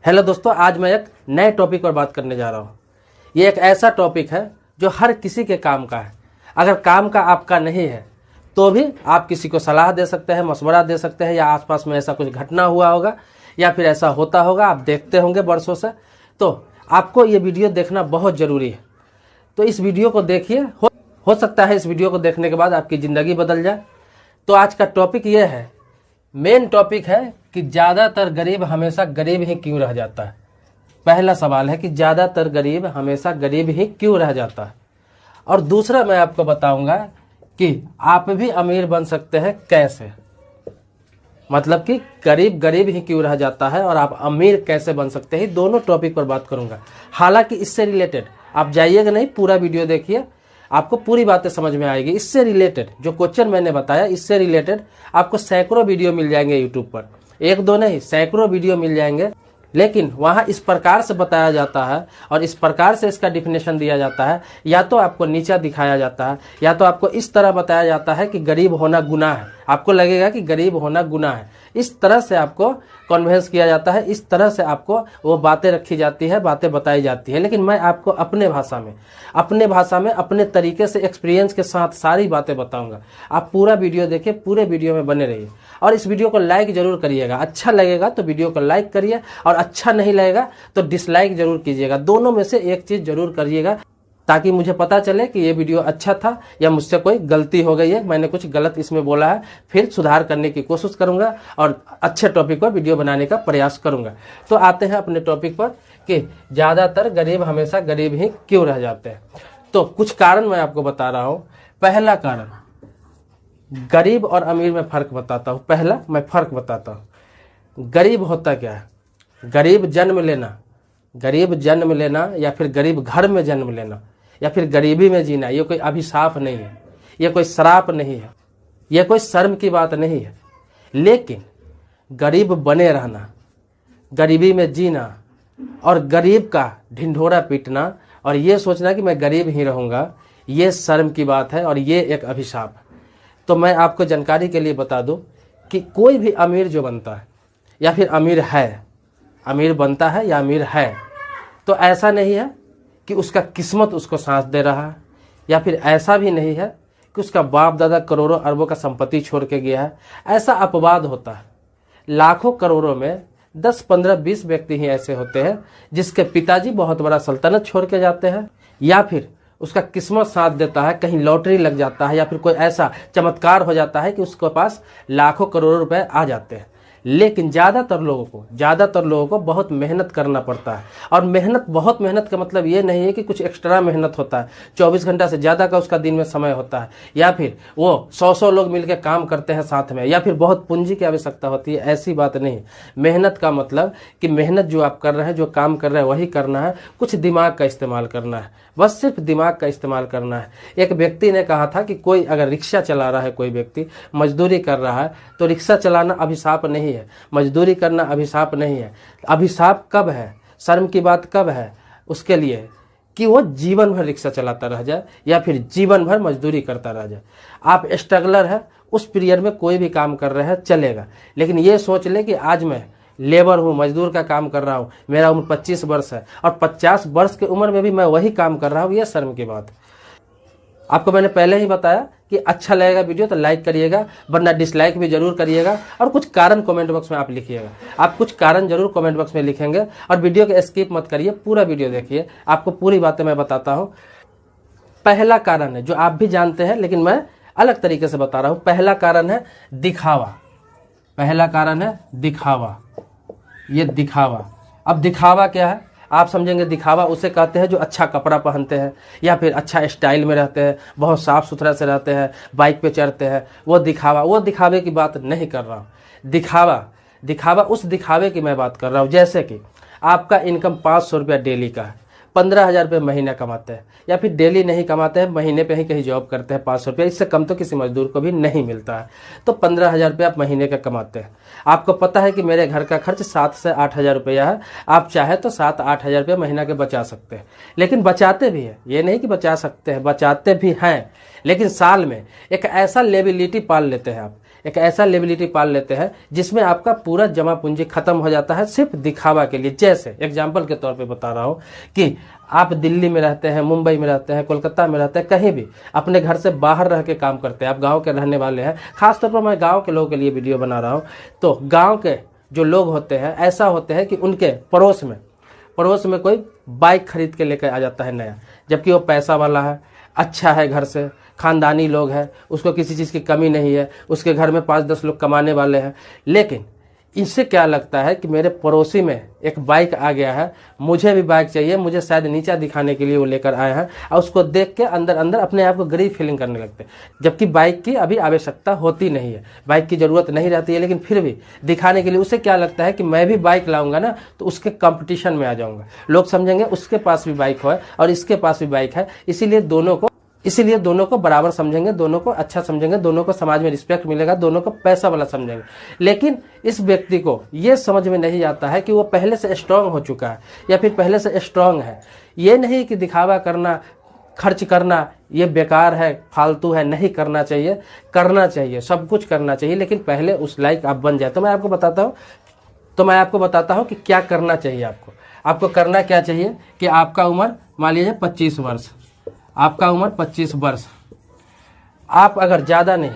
Hello दोस्तों, आज मैं एक नए टॉपिक पर बात करने जा रहा हूँ। ये एक ऐसा टॉपिक है जो हर किसी के काम का है। अगर काम का आपका नहीं है तो भी आप किसी को सलाह दे सकते हैं, मशवरा दे सकते हैं, या आसपास में ऐसा कुछ घटना हुआ होगा या फिर ऐसा होता होगा, आप देखते होंगे वर्षों से, तो आपको ये वीडियो देखना बहुत ज़रूरी है। तो इस वीडियो को देखिए, हो सकता है इस वीडियो को देखने के बाद आपकी ज़िंदगी बदल जाए। तो आज का टॉपिक ये है, मेन टॉपिक है कि ज़्यादातर गरीब हमेशा गरीब ही क्यों रह जाता है। पहला सवाल है कि ज़्यादातर गरीब हमेशा गरीब ही क्यों रह जाता है। और दूसरा मैं आपको बताऊंगा कि आप भी अमीर बन सकते हैं कैसे, मतलब कि गरीब गरीब ही क्यों रह जाता है और आप अमीर कैसे बन सकते हैं। दोनों टॉपिक पर बात करूंगा। हालांकि इससे रिलेटेड आप जाइएगा नहीं, पूरा वीडियो देखिए, आपको पूरी बातें समझ में आएगी। इससे रिलेटेड जो क्वेश्चन मैंने बताया, इससे रिलेटेड आपको सैकड़ों वीडियो मिल जाएंगे यूट्यूब पर, एक दो नहीं सैकड़ों वीडियो मिल जाएंगे। लेकिन वहाँ इस प्रकार से बताया जाता है और इस प्रकार से इसका डिफिनेशन दिया जाता है, या तो आपको नीचा दिखाया जाता है या तो आपको इस तरह बताया जाता है कि गरीब होना गुनाह है। आपको लगेगा कि गरीब होना गुनाह है, इस तरह से आपको कन्विंस किया जाता है, इस तरह से आपको वो बातें रखी जाती है, बातें बताई जाती है। लेकिन मैं आपको अपने भाषा में अपने तरीके से एक्सपीरियंस के साथ सारी बातें बताऊंगा। आप पूरा वीडियो देखिए, पूरे वीडियो में बने रहिए और इस वीडियो को लाइक जरूर करिएगा। अच्छा लगेगा तो वीडियो को लाइक करिए और अच्छा नहीं लगेगा तो डिसलाइक जरूर कीजिएगा। दोनों में से एक चीज जरूर करिएगा ताकि मुझे पता चले कि ये वीडियो अच्छा था या मुझसे कोई गलती हो गई है, मैंने कुछ गलत इसमें बोला है। फिर सुधार करने की कोशिश करूंगा और अच्छे टॉपिक पर वीडियो बनाने का प्रयास करूंगा। तो आते हैं अपने टॉपिक पर कि ज़्यादातर गरीब हमेशा गरीब ही क्यों रह जाते हैं। तो कुछ कारण मैं आपको बता रहा हूँ। पहला कारण, गरीब और अमीर में फ़र्क बताता हूँ। पहला मैं फ़र्क बताता हूँ। गरीब होता क्या है? गरीब जन्म लेना या फिर गरीब घर में जन्म लेना या फिर गरीबी में जीना, ये कोई अभिशाप नहीं है, ये कोई श्राप नहीं है, ये कोई शर्म की बात नहीं है। लेकिन गरीब बने रहना, गरीबी में जीना और गरीब का ढिंढोरा पीटना और ये सोचना कि मैं गरीब ही रहूँगा, ये शर्म की बात है और ये एक अभिशाप है। तो मैं आपको जानकारी के लिए बता दूं कि कोई भी अमीर जो बनता है या फिर अमीर बनता है या अमीर है, तो ऐसा नहीं है कि उसका किस्मत उसको सांस दे रहा है, या फिर ऐसा भी नहीं है कि उसका बाप दादा करोड़ों अरबों का संपत्ति छोड़ के गया है। ऐसा अपवाद होता है। लाखों करोड़ों में 10, 15, 20 व्यक्ति ही ऐसे होते हैं जिसके पिताजी बहुत बड़ा सल्तनत छोड़ के जाते हैं, या फिर उसका किस्मत साथ देता है, कहीं लॉटरी लग जाता है या फिर कोई ऐसा चमत्कार हो जाता है कि उसके पास लाखों करोड़ों रुपए आ जाते हैं। लेकिन ज़्यादातर लोगों को बहुत मेहनत करना पड़ता है। और बहुत मेहनत का मतलब ये नहीं है कि कुछ एक्स्ट्रा मेहनत होता है, 24 घंटा से ज़्यादा का उसका दिन में समय होता है, या फिर वो 100 लोग मिलकर काम करते हैं साथ में, या फिर बहुत पूंजी की आवश्यकता होती है। ऐसी बात नहीं। मेहनत का मतलब कि मेहनत जो आप कर रहे हैं, जो काम कर रहे हैं वही करना है, कुछ दिमाग का इस्तेमाल करना है, बस सिर्फ दिमाग का इस्तेमाल करना है। एक व्यक्ति ने कहा था कि कोई अगर रिक्शा चला रहा है, कोई व्यक्ति मजदूरी कर रहा है, तो रिक्शा चलाना अभिशाप नहीं है, मजदूरी करना अभिशाप नहीं है। अभिशाप कब है, शर्म की बात कब है उसके लिए कि वो जीवन भर रिक्शा चलाता रह जाए या फिर जीवन भर मजदूरी करता रह जाए। आप स्ट्रगलर है, उस पीरियड में कोई भी काम कर रहे हैं चलेगा, लेकिन ये सोच ले कि आज मैं लेबर हूँ, मजदूर का काम कर रहा हूँ, मेरा उम्र 25 वर्ष है और 50 वर्ष की उम्र में भी मैं वही काम कर रहा हूँ, ये शर्म की बात है। आपको मैंने पहले ही बताया कि अच्छा लगेगा वीडियो तो लाइक करिएगा, वरना डिसलाइक भी जरूर करिएगा। और कुछ कारण कमेंट बॉक्स में आप लिखिएगा, आप कुछ कारण जरूर कमेंट बॉक्स में लिखेंगे। और वीडियो को स्किप मत करिए, पूरा वीडियो देखिए, आपको पूरी बातें मैं बताता हूँ। पहला कारण है जो आप भी जानते हैं, लेकिन मैं अलग तरीके से बता रहा हूँ। पहला कारण है दिखावा। पहला कारण है दिखावा, ये दिखावा। अब दिखावा क्या है आप समझेंगे। दिखावा उसे कहते हैं जो अच्छा कपड़ा पहनते हैं या फिर अच्छा स्टाइल में रहते हैं, बहुत साफ सुथरा से रहते हैं, बाइक पे चढ़ते हैं, वो दिखावे की बात नहीं कर रहा हूँ। दिखावा उस दिखावे की मैं बात कर रहा हूँ। जैसे कि आपका इनकम 500 रुपया डेली का है, 15,000 रुपये महीना कमाते हैं, या फिर डेली नहीं कमाते हैं, महीने पे ही कहीं जॉब करते हैं, 500 रुपया, इससे कम तो किसी मजदूर को भी नहीं मिलता है। तो 15,000 रुपये आप महीने का कमाते हैं। आपको पता है कि मेरे घर का खर्च 7 से 8,000 रुपया है। आप चाहे तो 7-8 हज़ार रुपये महीना के बचा सकते हैं, लेकिन बचाते भी हैं, ये नहीं कि बचा सकते हैं, बचाते भी हैं। लेकिन साल में एक ऐसा लेबिलिटी पाल लेते हैं आप, एक ऐसा लेबिलिटी पाल लेते हैं जिसमें आपका पूरा जमा पूंजी खत्म हो जाता है सिर्फ दिखावा के लिए। जैसे एग्जाम्पल के तौर पे बता रहा हूँ कि आप दिल्ली में रहते हैं, मुंबई में रहते हैं, कोलकाता में रहते हैं, कहीं भी अपने घर से बाहर रह के काम करते हैं, आप गाँव के रहने वाले हैं, खासतौर पर मैं गाँव के लोगों के लिए वीडियो बना रहा हूँ। तो गाँव के जो लोग होते हैं ऐसा होते हैं कि उनके पड़ोस में कोई बाइक खरीद के लेकर आ जाता है नया, जबकि वो पैसा वाला है, अच्छा है, घर से खानदानी लोग हैं, उसको किसी चीज़ की कमी नहीं है, उसके घर में 5-10 लोग कमाने वाले हैं। लेकिन इससे क्या लगता है कि मेरे पड़ोसी में एक बाइक आ गया है, मुझे भी बाइक चाहिए, मुझे शायद नीचा दिखाने के लिए वो लेकर आए हैं, और उसको देख के अंदर अंदर अपने आप को गरीब फीलिंग करने लगते हैं। जबकि बाइक की अभी आवश्यकता होती नहीं है, बाइक की ज़रूरत नहीं रहती है, लेकिन फिर भी दिखाने के लिए उसे क्या लगता है कि मैं भी बाइक लाऊंगा ना तो उसके कंपटीशन में आ जाऊंगा, लोग समझेंगे उसके पास भी बाइक है और इसके पास भी बाइक है, इसीलिए दोनों को बराबर समझेंगे, दोनों को अच्छा समझेंगे, दोनों को समाज में रिस्पेक्ट मिलेगा, दोनों को पैसा वाला समझेंगे। लेकिन इस व्यक्ति को ये समझ में नहीं आता है कि वो पहले से स्ट्रांग हो चुका है या फिर पहले से स्ट्रांग है। ये नहीं कि दिखावा करना, खर्च करना ये बेकार है, फालतू है, नहीं करना चाहिए, करना चाहिए, सब कुछ करना चाहिए, लेकिन पहले उस लायक आप बन जाए। तो मैं आपको बताता हूँ कि क्या करना चाहिए। आपको करना क्या चाहिए कि आपका उम्र मान लीजिए 25 वर्ष, आपका उम्र 25 वर्ष, आप अगर ज़्यादा नहीं,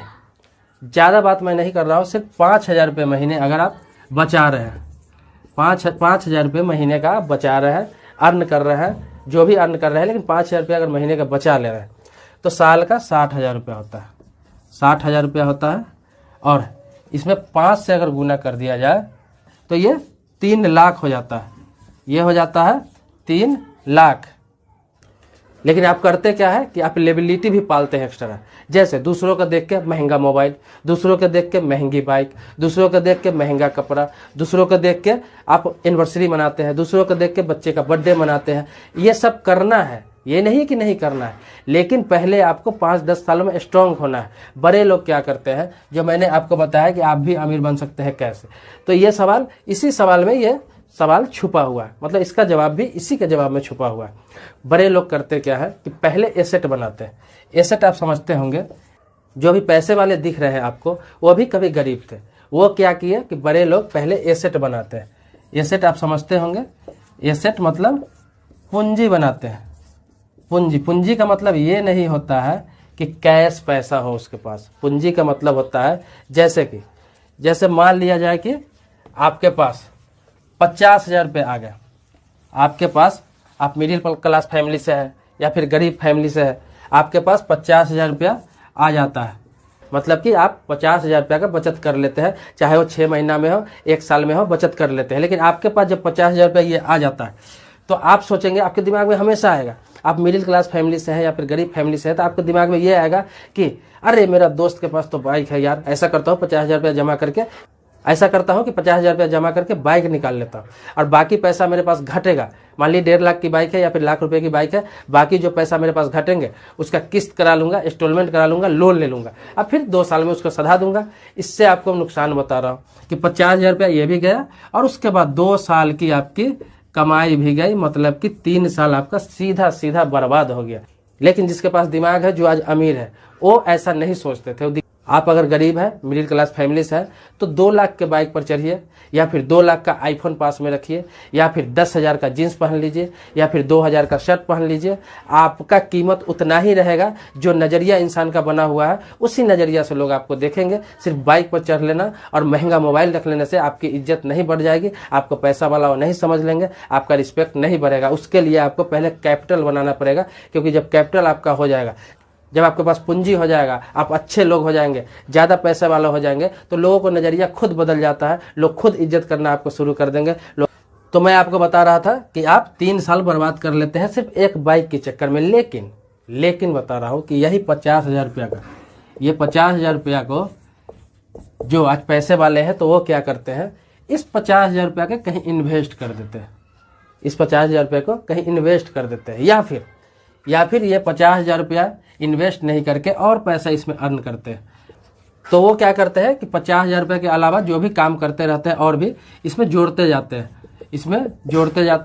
ज़्यादा बात मैं नहीं कर रहा हूँ, सिर्फ 5,000 रुपये महीने अगर आप बचा रहे हैं, 5,000 रुपये महीने का आप बचा रहे हैं, अर्न कर रहे हैं, जो भी अर्न कर रहे हैं, लेकिन 5,000 रुपये अगर महीने का बचा ले रहे हैं तो साल का 60,000 रुपया होता है, 60,000 रुपया होता है। और इसमें 5 से अगर गुना कर दिया जाए तो ये 3 लाख हो जाता है, ये हो जाता है 3 लाख। लेकिन आप करते क्या है कि आप लेबिलिटी भी पालते हैं एक्स्ट्रा। जैसे दूसरों को देख के महंगा मोबाइल, दूसरों को देख के महंगी बाइक, दूसरों को देख के महंगा कपड़ा, दूसरों को देख के आप एनिवर्सरी मनाते हैं, दूसरों को देख के बच्चे का बर्थडे मनाते हैं। ये सब करना है, ये नहीं कि नहीं करना है, लेकिन पहले आपको 5-10 सालों में स्ट्रांग होना है। बड़े लोग क्या करते हैं, जो मैंने आपको बताया कि आप भी अमीर बन सकते हैं कैसे, तो ये सवाल, इसी सवाल में ये सवाल छुपा हुआ है, मतलब इसका जवाब भी इसी के जवाब में छुपा हुआ है। बड़े लोग करते क्या है कि पहले एसेट बनाते हैं। एसेट आप समझते होंगे, जो भी पैसे वाले दिख रहे हैं आपको वो भी कभी गरीब थे। वो क्या किए कि बड़े लोग पहले एसेट बनाते हैं। एसेट आप समझते होंगे, एसेट मतलब पूंजी बनाते हैं। पूंजी का मतलब ये नहीं होता है कि कैश पैसा हो उसके पास। पूंजी का मतलब होता है जैसे मान लिया जाए कि आपके पास 50,000 रुपये आ गए आपके पास, आप मिडिल क्लास फैमिली से है या फिर गरीब फैमिली से है, आपके पास 50,000 रुपया आ जाता है, मतलब कि आप 50,000 रुपया का बचत कर लेते हैं, चाहे वो 6 महीना में हो, 1 साल में हो, बचत कर लेते हैं। लेकिन आपके पास जब 50,000 रुपया ये आ जाता है तो आप सोचेंगे, आपके दिमाग में हमेशा आएगा, आप मिडिल क्लास फैमिली से हैं या फिर गरीब फैमिली से है, तो आपके दिमाग में ये आएगा कि अरे मेरा दोस्त के पास तो बाइक है यार, ऐसा करता हूँ 50,000 रुपया जमा करके, ऐसा करता हूँ कि 50,000 रुपया जमा करके बाइक निकाल लेता हूँ और बाकी पैसा मेरे पास घटेगा। मान ली 1.5 लाख की बाइक है या फिर लाख रुपए की बाइक है, बाकी जो पैसा मेरे पास घटेंगे उसका किस्त करा लूंगा, इंस्टॉलमेंट करा लूंगा, लोन ले लूंगा, अब फिर 2 साल में उसको सधा दूंगा। इससे आपको नुकसान बता रहा हूँ कि 50,000 रुपया ये भी गया और उसके बाद 2 साल की आपकी कमाई भी गई, मतलब कि 3 साल आपका सीधा बर्बाद हो गया। लेकिन जिसके पास दिमाग है, जो आज अमीर है, वो ऐसा नहीं सोचते थे। आप अगर गरीब है, मिडिल क्लास फैमिली से है, तो 2 लाख के बाइक पर चढ़िए या फिर 2 लाख का आईफोन पास में रखिए या फिर 10,000 का जीन्स पहन लीजिए या फिर 2,000 का शर्ट पहन लीजिए। आपका कीमत उतना ही रहेगा, जो नज़रिया इंसान का बना हुआ है उसी नज़रिया से लोग आपको देखेंगे। सिर्फ बाइक पर चढ़ लेना और महंगा मोबाइल रख लेने से आपकी इज्जत नहीं बढ़ जाएगी, आपको पैसा वाला वो नहीं समझ लेंगे, आपका रिस्पेक्ट नहीं बढ़ेगा। उसके लिए आपको पहले कैपिटल बनाना पड़ेगा, क्योंकि जब कैपिटल आपका हो जाएगा, जब आपके पास पूंजी हो जाएगा, आप अच्छे लोग हो जाएंगे, ज़्यादा पैसे वाले हो जाएंगे, तो लोगों को नज़रिया खुद बदल जाता है, लोग खुद इज्जत करना आपको शुरू कर देंगे। तो मैं आपको बता रहा था कि आप 3 साल बर्बाद कर लेते हैं सिर्फ एक बाइक के चक्कर में। लेकिन बता रहा हूँ कि यही 50,000 रुपया का, ये 50,000 रुपया को जो आज पैसे वाले हैं तो वो क्या करते हैं, इस 50,000 रुपया के कहीं इन्वेस्ट कर देते हैं, इस 50,000 रुपये को कहीं इन्वेस्ट कर देते हैं, या फिर ये 50,000 रुपया इन्वेस्ट नहीं करके और पैसा इसमें अर्न करते हैं। तो वो क्या करते हैं कि 50,000 रुपये के अलावा जो भी काम करते रहते हैं और भी इसमें जोड़ते जाते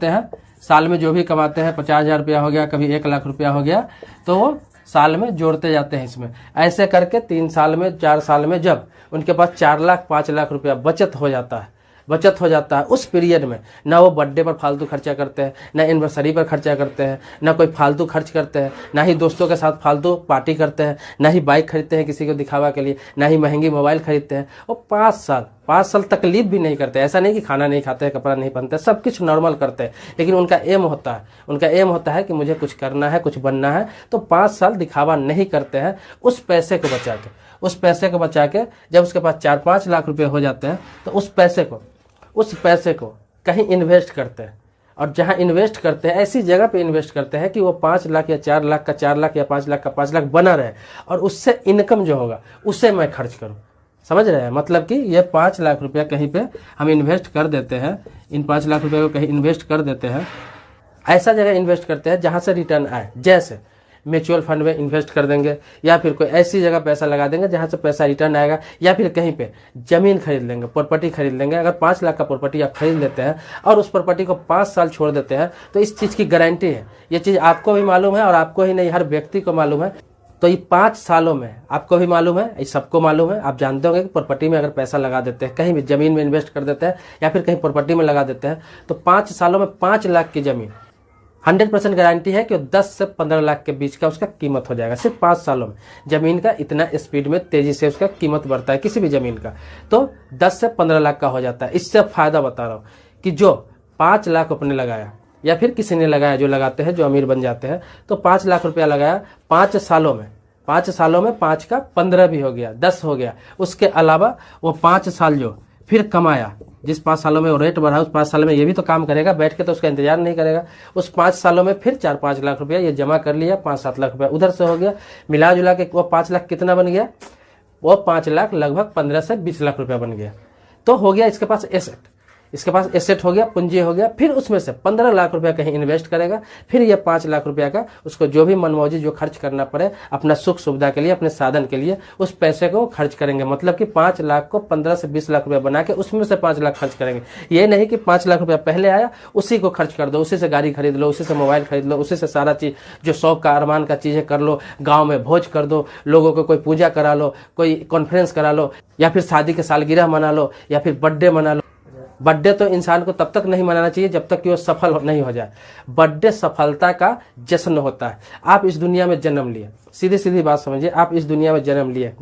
हैं। साल में जो भी कमाते हैं, 50,000 रुपया हो गया, कभी 1 लाख रुपया हो गया, तो वो साल में जोड़ते जाते हैं इसमें। ऐसे करके 3 साल में 4 साल में जब उनके पास 4 लाख 5 लाख रुपया बचत हो जाता है उस पीरियड में ना वो बर्थडे पर फालतू खर्चा करते हैं, ना एनिवर्सरी पर खर्चा करते हैं, ना कोई फालतू खर्च करते हैं, ना ही दोस्तों के साथ फालतू पार्टी करते हैं, ना ही बाइक खरीदते हैं किसी को दिखावा के लिए, ना ही महंगी मोबाइल खरीदते हैं। वो 5 साल तकलीफ भी नहीं करते। ऐसा नहीं कि खाना नहीं खाते हैं, कपड़ा नहीं पहनते, सब कुछ नॉर्मल करते हैं, लेकिन उनका एम होता है कि मुझे कुछ करना है, कुछ बनना है। तो 5 साल दिखावा नहीं करते हैं। उस पैसे को बचा के जब उसके पास 4-5 लाख रुपए हो जाते हैं तो उस पैसे को कहीं इन्वेस्ट करते हैं। और जहां इन्वेस्ट करते हैं ऐसी जगह पे इन्वेस्ट करते हैं कि वो 5 लाख या 4 लाख का 4 लाख या 5 लाख का 5 लाख बना रहे, और उससे इनकम जो होगा उसे मैं खर्च करूं। समझ रहे हैं? मतलब कि ये 5 लाख रुपया कहीं पे हम इन्वेस्ट कर देते हैं, इन 5 लाख रुपए को कहीं इन्वेस्ट कर देते हैं, ऐसा जगह इन्वेस्ट करते हैं जहां से रिटर्न आए। जैसे म्यूचुअल फंड में इन्वेस्ट कर देंगे, या फिर कोई ऐसी जगह पैसा लगा देंगे जहां से पैसा रिटर्न आएगा, या फिर कहीं पे जमीन खरीद लेंगे, प्रॉपर्टी खरीद लेंगे। अगर 5 लाख का प्रॉपर्टी आप खरीद लेते हैं और उस प्रॉपर्टी को 5 साल छोड़ देते हैं तो इस चीज की गारंटी है, ये चीज आपको भी मालूम है और आपको ही नहीं हर व्यक्ति को मालूम है। तो ये 5 सालों में आपको भी मालूम है, ये सबको मालूम है। आप जानते होंगे कि प्रॉपर्टी में अगर पैसा लगा देते हैं, कहीं भी जमीन में इन्वेस्ट कर देते हैं या फिर कहीं प्रॉपर्टी में लगा देते हैं, तो 5 सालों में 5 लाख की जमीन 100% गारंटी है कि 10 से 15 लाख के बीच का उसका कीमत हो जाएगा। सिर्फ 5 सालों में जमीन का इतना स्पीड में तेजी से उसका कीमत बढ़ता है किसी भी जमीन का, तो 10 से 15 लाख का हो जाता है। इससे फायदा बता रहा हूं कि जो 5 लाख अपने लगाया या फिर किसी ने लगाया, जो लगाते हैं जो अमीर बन जाते हैं, तो 5 लाख रुपया लगाया 5 सालों में 5 का 15 भी हो गया, 10 हो गया। उसके अलावा वो 5 साल जो फिर कमाया, जिस 5 सालों में वो रेट बढ़ा उस 5 सालों में ये भी तो काम करेगा, बैठ के तो उसका इंतजार नहीं करेगा। उस 5 सालों में फिर 4-5 लाख रुपया ये जमा कर लिया, 5-7 लाख रुपया उधर से हो गया, मिला जुला के वो 5 लाख कितना बन गया? वो 5 लाख लगभग 15 से 20 लाख रुपया बन गया। तो हो गया इसके पास एसेट हो गया, पूंजी हो गया। फिर उसमें से 15 लाख रुपया कहीं इन्वेस्ट करेगा, फिर ये 5 लाख रुपया का उसको जो भी मनमौजी जो खर्च करना पड़े अपना सुख सुविधा के लिए, अपने साधन के लिए, उस पैसे को खर्च करेंगे। मतलब कि 5 लाख को 15 से 20 लाख रुपया बना के उसमें से 5 लाख खर्च करेंगे। ये नहीं कि 5 लाख रुपया पहले आया उसी को खर्च कर दो, उसी से गाड़ी खरीद लो, उसी से मोबाइल खरीद लो, उसी से सारा चीज जो शौक का अरमान का चीजें कर लो, गाँव में भोज कर दो, लोगों को कोई पूजा करा लो, कोई कॉन्फ्रेंस करा लो, या फिर शादी के सालगिरह मना लो, या फिर बर्थडे मना लो। बर्थडे तो इंसान को तब तक नहीं मनाना चाहिए जब तक कि वो सफल नहीं हो जाए। बर्थडे सफलता का जश्न होता है। आप इस दुनिया में जन्म लिए, सीधी सीधी बात समझिए, आप इस दुनिया में जन्म लिए,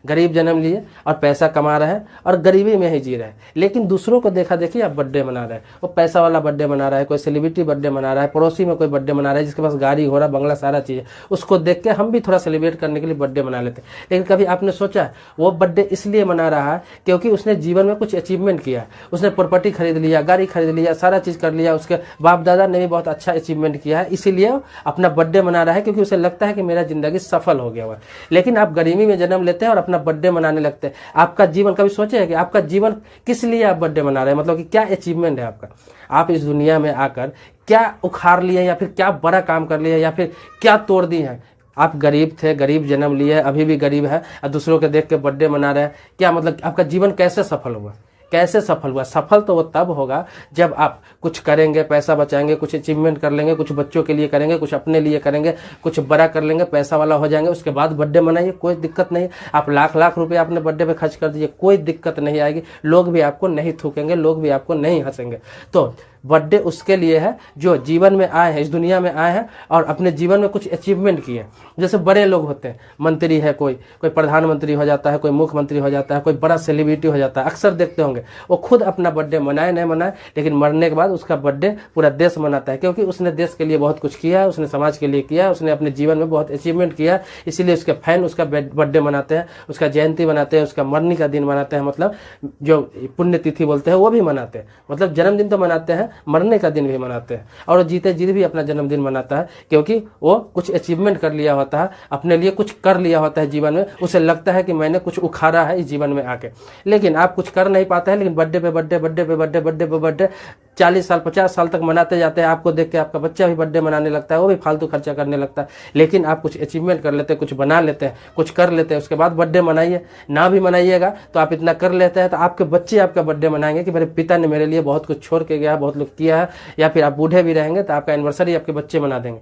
गरीब जन्म लिए और पैसा कमा रहे हैं और गरीबी में ही जी रहे हैं। लेकिन दूसरों को देखा देखिए आप बर्थडे मना रहे हैं। वो पैसा वाला बर्थडे मना रहा है, कोई सेलिब्रिटी बर्थडे मना रहा है, पड़ोसी में कोई बर्थडे मना रहा है जिसके पास गाड़ी घोड़ा बंगला सारा चीज है, उसको देख के हम भी थोड़ा सेलिब्रेट करने के लिए बर्थडे मना लेते हैं। लेकिन कभी आपने सोचा वो बर्थडे इसलिए मना रहा है क्योंकि उसने जीवन में कुछ अचीवमेंट किया, उसने प्रॉपर्टी खरीद लिया, गाड़ी खरीद लिया, सारा चीज कर लिया, उसके बाप दादा ने भी बहुत अच्छा अचीवमेंट किया है, इसीलिए अपना बर्थडे मना रहा है क्योंकि उसे लगता है कि मेरा जिंदगी सफल हो गया हुआ। लेकिन आप गरीबी में जन्म लेते हैं और अपना बर्थडे मनाने लगते हैं। आपका जीवन, कभी सोचे है कि आपका जीवन किस लिए आप बर्थडे मना रहे हैं? मतलब कि क्या अचीवमेंट है आपका? आप इस दुनिया में आकर क्या उखाड़ लिए, या फिर क्या बड़ा काम कर लिए, या फिर क्या तोड़ दी है? आप गरीब थे, गरीब जन्म लिए, अभी भी गरीब है और दूसरों के देख के बर्थडे मना रहे हैं। क्या मतलब आपका जीवन कैसे सफल हुआ? सफल तो वो तब होगा जब आप कुछ करेंगे, पैसा बचाएंगे, कुछ अचीवमेंट कर लेंगे, कुछ बच्चों के लिए करेंगे, कुछ अपने लिए करेंगे, कुछ बड़ा कर लेंगे, पैसा वाला हो जाएंगे, उसके बाद बर्थडे मनाइए, कोई दिक्कत नहीं। आप लाख लाख रुपए अपने बर्थडे पे खर्च कर दीजिए, कोई दिक्कत नहीं आएगी, लोग भी आपको नहीं थूकेंगे, लोग भी आपको नहीं हंसेंगे। तो बर्थडे उसके लिए है जो जीवन में आए हैं, इस दुनिया में आए हैं और अपने जीवन में कुछ अचीवमेंट किए। जैसे बड़े लोग होते हैं, मंत्री है, कोई प्रधानमंत्री हो जाता है, कोई मुख्यमंत्री हो जाता है, कोई बड़ा सेलिब्रिटी हो जाता है, अक्सर देखते होंगे वो खुद अपना बर्थडे मनाए नहीं मनाए, लेकिन मरने के बाद उसका बर्थडे पूरा देश मनाता है, क्योंकि उसने देश के लिए बहुत कुछ किया है, उसने समाज के लिए किया है, उसने अपने जीवन में बहुत अचीवमेंट किया है। इसीलिए उसके फैन उसका बर्थडे मनाते हैं, उसका जयंती मनाते हैं, उसका मरने का दिन मनाते हैं, मतलब जो पुण्यतिथि बोलते हैं वो भी मनाते हैं। मतलब जन्मदिन तो मनाते हैं, मरने का दिन भी मनाते हैं। और जीते जी भी अपना जन्मदिन मनाता है, क्योंकि वो कुछ अचीवमेंट कर लिया होता है, अपने लिए कुछ कर लिया होता है जीवन में, उसे लगता है कि मैंने कुछ उखाड़ा है इस जीवन में आके। लेकिन आप कुछ कर नहीं पाते हैं, लेकिन बर्थडे पे बर्थडे 40 साल 50 साल तक मनाते जाते हैं। आपको देख के आपका बच्चा भी बर्थडे मनाने लगता है, वो भी फालतू खर्चा करने लगता है। लेकिन आप कुछ अचीवमेंट कर लेते हैं, कुछ बना लेते हैं, कुछ कर लेते हैं, उसके बाद बर्थडे मनाइए। ना भी मनाइएगा तो आप इतना कर लेते हैं तो आपके बच्चे आपका बर्थडे मनाएंगे कि मेरे पिता ने मेरे लिए बहुत कुछ छोड़ के गया, बहुत लोग किया है। या फिर आप बूढ़े भी रहेंगे तो आपका एनिवर्सरी आपके बच्चे मना देंगे।